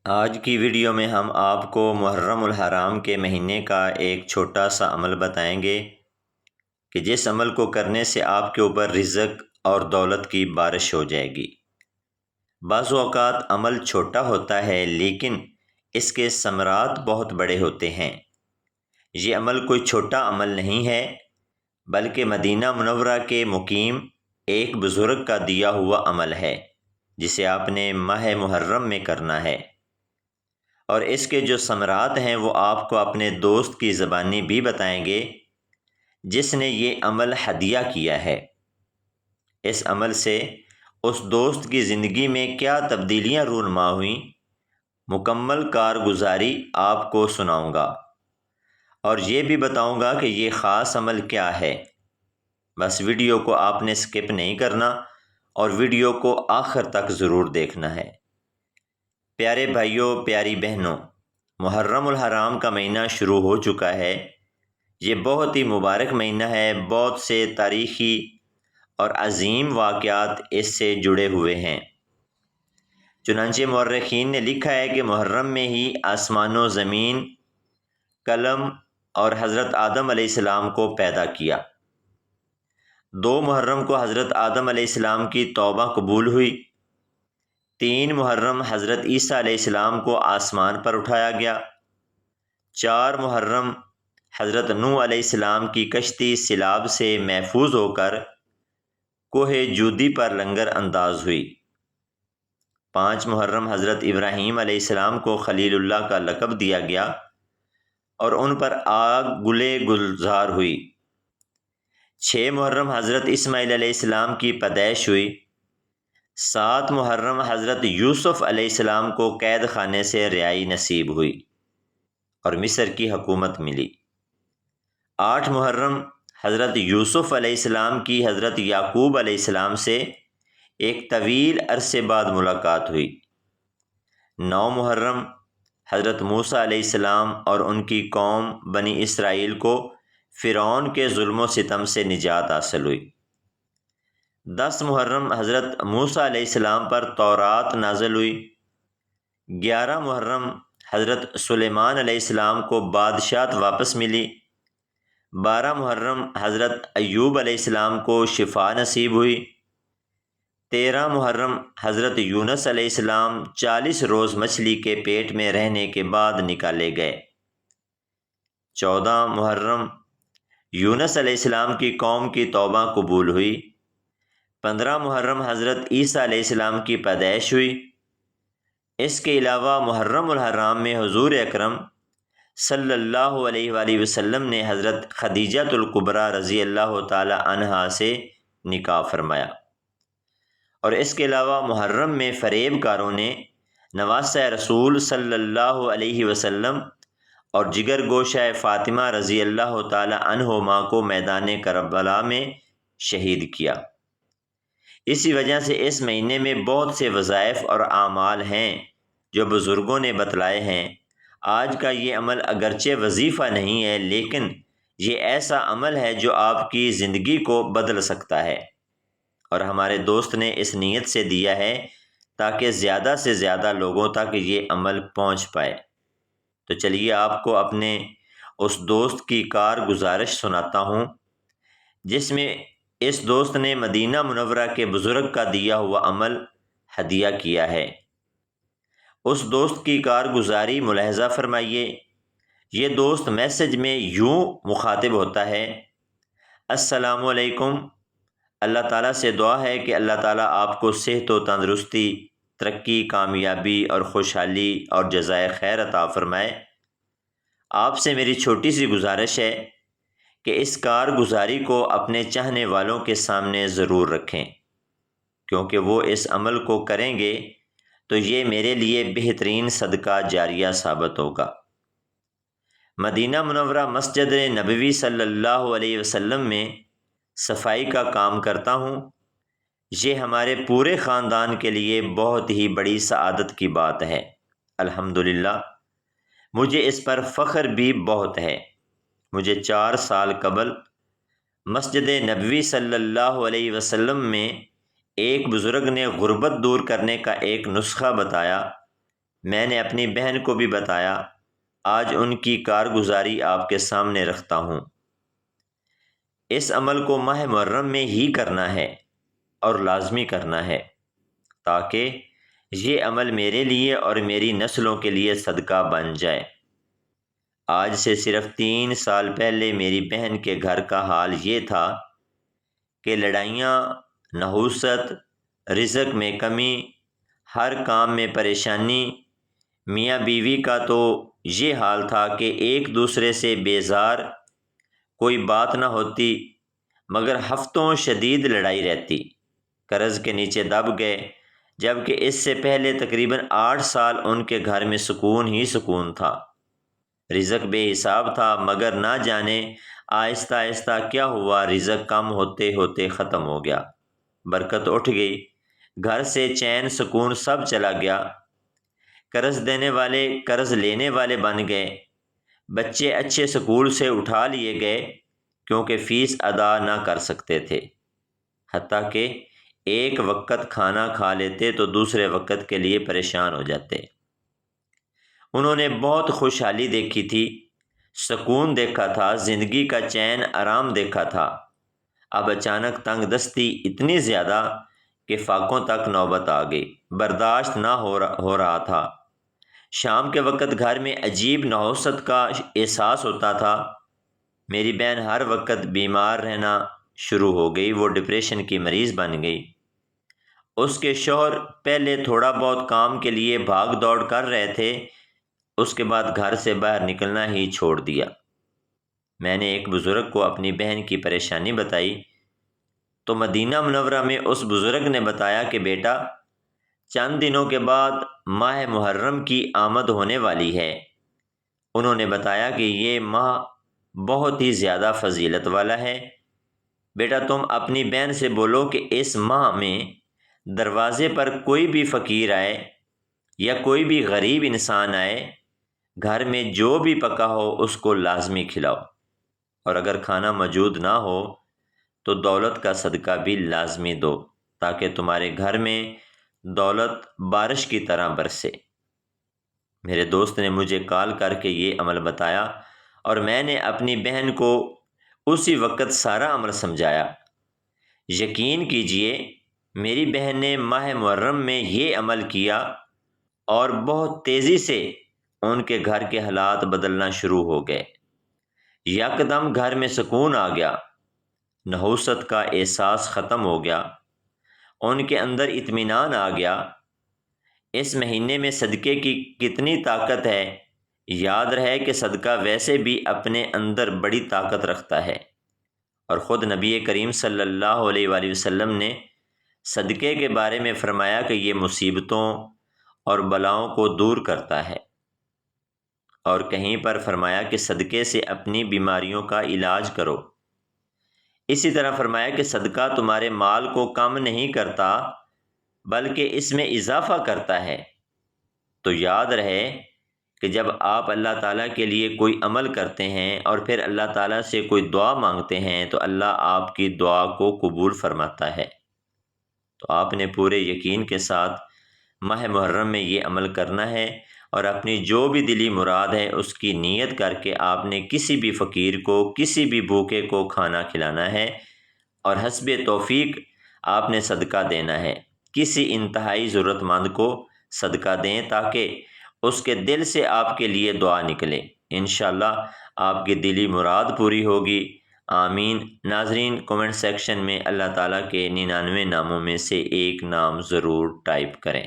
آج کی ویڈیو میں ہم آپ کو محرم الحرام کے مہینے کا ایک چھوٹا سا عمل بتائیں گے کہ جس عمل کو کرنے سے آپ کے اوپر رزق اور دولت کی بارش ہو جائے گی۔ بعض اوقات عمل چھوٹا ہوتا ہے لیکن اس کے ثمرات بہت بڑے ہوتے ہیں۔ یہ عمل کوئی چھوٹا عمل نہیں ہے بلکہ مدینہ منورہ کے مقیم ایک بزرگ کا دیا ہوا عمل ہے جسے آپ نے ماہ محرم میں کرنا ہے، اور اس کے جو ثمرات ہیں وہ آپ کو اپنے دوست کی زبانی بھی بتائیں گے جس نے یہ عمل ہدیہ کیا ہے۔ اس عمل سے اس دوست کی زندگی میں کیا تبدیلیاں رونما ہوئیں، مکمل کارگزاری آپ کو سناؤں گا اور یہ بھی بتاؤں گا کہ یہ خاص عمل کیا ہے۔ بس ویڈیو کو آپ نے سکپ نہیں کرنا اور ویڈیو کو آخر تک ضرور دیکھنا ہے۔ پیارے بھائیوں، پیاری بہنوں، محرم الحرام کا مہینہ شروع ہو چکا ہے۔ یہ بہت ہی مبارک مہینہ ہے، بہت سے تاریخی اور عظیم واقعات اس سے جڑے ہوئے ہیں۔ چنانچہ مورخین نے لکھا ہے کہ محرم میں ہی آسمان و زمین، قلم اور حضرت آدم علیہ السلام کو پیدا کیا۔ 2 محرم کو حضرت آدم علیہ السلام کی توبہ قبول ہوئی۔ 3 محرم حضرت عیسیٰ علیہ السلام کو آسمان پر اٹھایا گیا۔ 4 محرم حضرت نوح علیہ السلام کی کشتی سیلاب سے محفوظ ہو کر کوہ جودی پر لنگر انداز ہوئی۔ 5 محرم حضرت ابراہیم علیہ السلام کو خلیل اللہ کا لقب دیا گیا اور ان پر آگ گلے گلزار ہوئی۔ 6 محرم حضرت اسماعیل علیہ السلام کی پیدائش ہوئی۔ 7 محرم حضرت یوسف علیہ السلام کو قید خانے سے رہائی نصیب ہوئی اور مصر کی حکومت ملی۔ 8 محرم حضرت یوسف علیہ السلام کی حضرت یعقوب علیہ السلام سے ایک طویل عرصے بعد ملاقات ہوئی۔ 9 محرم حضرت موسیٰ علیہ السلام اور ان کی قوم بنی اسرائیل کو فرعون کے ظلم و ستم سے نجات حاصل ہوئی۔ 10 محرم حضرت موسیٰ علیہ السلام پر تورات نازل ہوئی۔ 11 محرم حضرت سلیمان علیہ السلام کو بادشاہت واپس ملی۔ 12 محرم حضرت ایوب علیہ السلام کو شفا نصیب ہوئی۔ 13 محرم حضرت یونس علیہ السلام 40 روز مچھلی کے پیٹ میں رہنے کے بعد نکالے گئے۔ 14 محرم یونس علیہ السلام کی قوم کی توبہ قبول ہوئی۔ 15 محرم حضرت عیسیٰ علیہ السلام کی پیدائش ہوئی۔ اس کے علاوہ محرم الحرام میں حضور اکرم صلی اللہ علیہ وآلہ وسلم نے حضرت خدیجۃ الکبریٰ رضی اللہ تعالی عنہا سے نکاح فرمایا، اور اس کے علاوہ محرم میں فریب کاروں نے نواسہ رسول صلی اللہ علیہ وسلم اور جگر گوشہ فاطمہ رضی اللہ تعالی عنہما کو میدان کربلا میں شہید کیا۔ اسی وجہ سے اس مہینے میں بہت سے وظائف اور اعمال ہیں جو بزرگوں نے بتلائے ہیں۔ آج کا یہ عمل اگرچہ وظیفہ نہیں ہے لیکن یہ ایسا عمل ہے جو آپ کی زندگی کو بدل سکتا ہے، اور ہمارے دوست نے اس نیت سے دیا ہے تاکہ زیادہ سے زیادہ لوگوں تک یہ عمل پہنچ پائے۔ تو چلیے آپ کو اپنے اس دوست کی کارگزارش سناتا ہوں جس میں اس دوست نے مدینہ منورہ کے بزرگ کا دیا ہوا عمل ہدیہ کیا ہے۔ اس دوست کی کارگزاری ملاحظہ فرمائیے۔ یہ دوست میسج میں یوں مخاطب ہوتا ہے: السلام علیکم، اللہ تعالیٰ سے دعا ہے کہ اللہ تعالیٰ آپ کو صحت و تندرستی، ترقی، کامیابی اور خوشحالی اور جزائے خیر عطا فرمائے۔ آپ سے میری چھوٹی سی گزارش ہے کہ اس کارگزاری کو اپنے چاہنے والوں کے سامنے ضرور رکھیں، کیونکہ وہ اس عمل کو کریں گے تو یہ میرے لیے بہترین صدقہ جاریہ ثابت ہوگا۔ مدینہ منورہ مسجد نبوی صلی اللہ علیہ وسلم میں صفائی کا کام کرتا ہوں۔ یہ ہمارے پورے خاندان کے لیے بہت ہی بڑی سعادت کی بات ہے۔ الحمدللہ، مجھے اس پر فخر بھی بہت ہے۔ مجھے 4 سال قبل مسجد نبوی صلی اللہ علیہ وسلم میں ایک بزرگ نے غربت دور کرنے کا ایک نسخہ بتایا میں نے اپنی بہن کو بھی بتایا، آج ان کی کارگزاری آپ کے سامنے رکھتا ہوں۔ اس عمل کو ماہ محرم میں ہی کرنا ہے اور لازمی کرنا ہے، تاکہ یہ عمل میرے لیے اور میری نسلوں کے لیے صدقہ بن جائے۔ آج سے صرف 3 سال پہلے میری بہن کے گھر کا حال یہ تھا کہ لڑائیاں، نحوست، رزق میں کمی، ہر کام میں پریشانی، میاں بیوی کا تو یہ حال تھا کہ ایک دوسرے سے بیزار، کوئی بات نہ ہوتی مگر ہفتوں شدید لڑائی رہتی، قرض کے نیچے دب گئے، جبکہ اس سے پہلے تقریباً 8 سال ان کے گھر میں سکون ہی سکون تھا۔ رزق بے حساب تھا، مگر نہ جانے آہستہ آہستہ کیا ہوا، رزق کم ہوتے ہوتے ختم ہو گیا، برکت اٹھ گئی، گھر سے چین سکون سب چلا گیا، قرض دینے والے قرض لینے والے بن گئے، بچے اچھے سکول سے اٹھا لیے گئے کیونکہ فیس ادا نہ کر سکتے تھے، حتیٰ کہ ایک وقت کھانا کھا لیتے تو دوسرے وقت کے لیے پریشان ہو جاتے۔ انہوں نے بہت خوشحالی دیکھی تھی، سکون دیکھا تھا، زندگی کا چین آرام دیکھا تھا۔ اب اچانک تنگ دستی اتنی زیادہ کہ فاقوں تک نوبت آ گئی، برداشت نہ ہو رہا تھا۔ شام کے وقت گھر میں عجیب نحوست کا احساس ہوتا تھا۔ میری بہن ہر وقت بیمار رہنا شروع ہو گئی، وہ ڈپریشن کی مریض بن گئی۔ اس کے شوہر پہلے تھوڑا بہت کام کے لیے بھاگ دوڑ کر رہے تھے، اس کے بعد گھر سے باہر نکلنا ہی چھوڑ دیا۔ میں نے ایک بزرگ کو اپنی بہن کی پریشانی بتائی تو مدینہ منورہ میں اس بزرگ نے بتایا کہ بیٹا، چند دنوں کے بعد ماہ محرم کی آمد ہونے والی ہے۔ انہوں نے بتایا کہ یہ ماہ بہت ہی زیادہ فضیلت والا ہے، بیٹا تم اپنی بہن سے بولو کہ اس ماہ میں دروازے پر کوئی بھی فقیر آئے یا کوئی بھی غریب انسان آئے، گھر میں جو بھی پکا ہو اس کو لازمی کھلاؤ، اور اگر کھانا موجود نہ ہو تو دولت کا صدقہ بھی لازمی دو، تاکہ تمہارے گھر میں دولت بارش کی طرح برسے۔ میرے دوست نے مجھے کال کر کے یہ عمل بتایا اور میں نے اپنی بہن کو اسی وقت سارا عمل سمجھایا۔ یقین کیجئے میری بہن نے ماہ محرم میں یہ عمل کیا اور بہت تیزی سے ان کے گھر کے حالات بدلنا شروع ہو گئے۔ یکدم گھر میں سکون آ گیا، نحوست کا احساس ختم ہو گیا، ان کے اندر اطمینان آ گیا۔ اس مہینے میں صدقے کی کتنی طاقت ہے، یاد رہے کہ صدقہ ویسے بھی اپنے اندر بڑی طاقت رکھتا ہے، اور خود نبی کریم صلی اللہ علیہ وآلہ وسلم نے صدقے کے بارے میں فرمایا کہ یہ مصیبتوں اور بلاؤں کو دور کرتا ہے، اور کہیں پر فرمایا کہ صدقے سے اپنی بیماریوں کا علاج کرو۔ اسی طرح فرمایا کہ صدقہ تمہارے مال کو کم نہیں کرتا بلکہ اس میں اضافہ کرتا ہے۔ تو یاد رہے کہ جب آپ اللہ تعالیٰ کے لیے کوئی عمل کرتے ہیں اور پھر اللہ تعالیٰ سے کوئی دعا مانگتے ہیں تو اللہ آپ کی دعا کو قبول فرماتا ہے۔ تو آپ نے پورے یقین کے ساتھ ماہ محرم میں یہ عمل کرنا ہے، اور اپنی جو بھی دلی مراد ہے اس کی نیت کر کے آپ نے کسی بھی فقیر کو، کسی بھی بھوکے کو کھانا کھلانا ہے، اور حسب توفیق آپ نے صدقہ دینا ہے۔ کسی انتہائی ضرورت مند کو صدقہ دیں تاکہ اس کے دل سے آپ کے لیے دعا نکلے، انشاءاللہ آپ کی دلی مراد پوری ہوگی۔ آمین۔ ناظرین، کومنٹ سیکشن میں اللہ تعالیٰ کے 99 ناموں میں سے ایک نام ضرور ٹائپ کریں۔